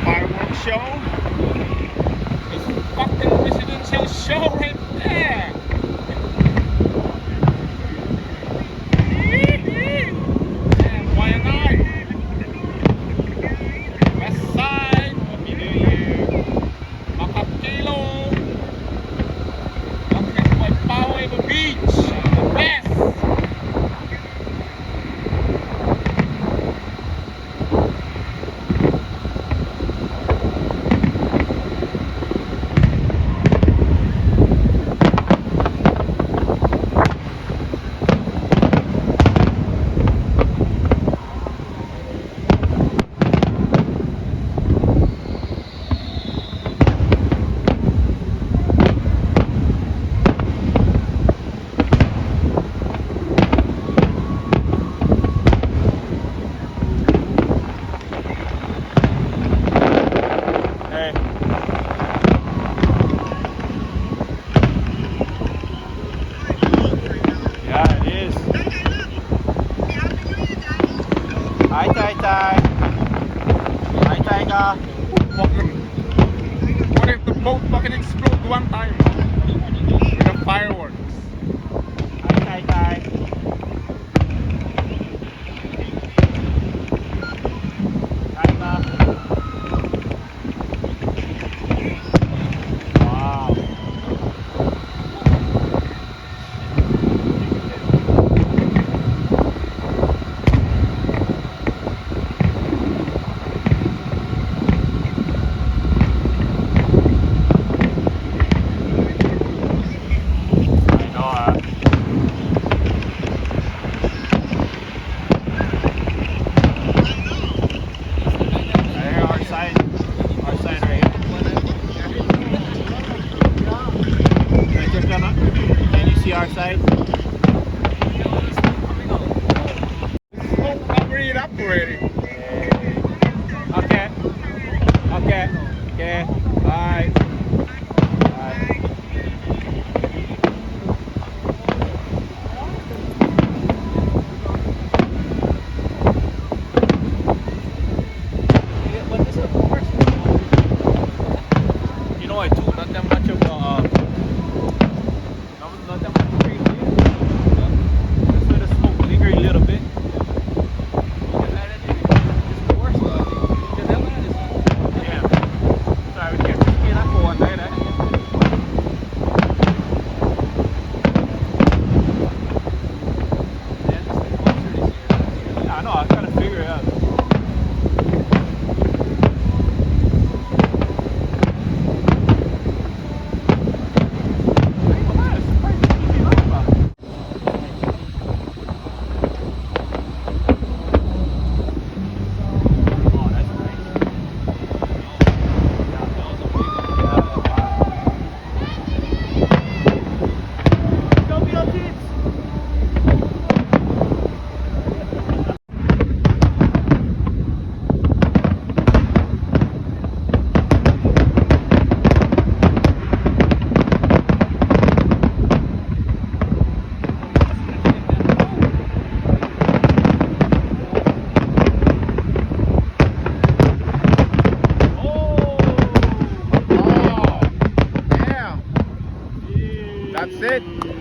fireworks show. It's fucking presidential show right there. And why not? West side, Happy New Year. Makakilo. Bakit may Oahu Beach. The best. Yeah, it is. Hi, Tai Tai. Hi, Tiger. What if the boat fucking explode one time? With the fireworks. Hi, Tai Tai. Tiger. Wow. Can you see our side? Smoke cover it up already. Okay. Okay. Okay. Bye. Bye. You know what, too? Not that much of not that much green here. Just let the smoke linger a little bit. Yeah. Sorry, we can't just get up for one day, I know, I gotta figure it out. That's it.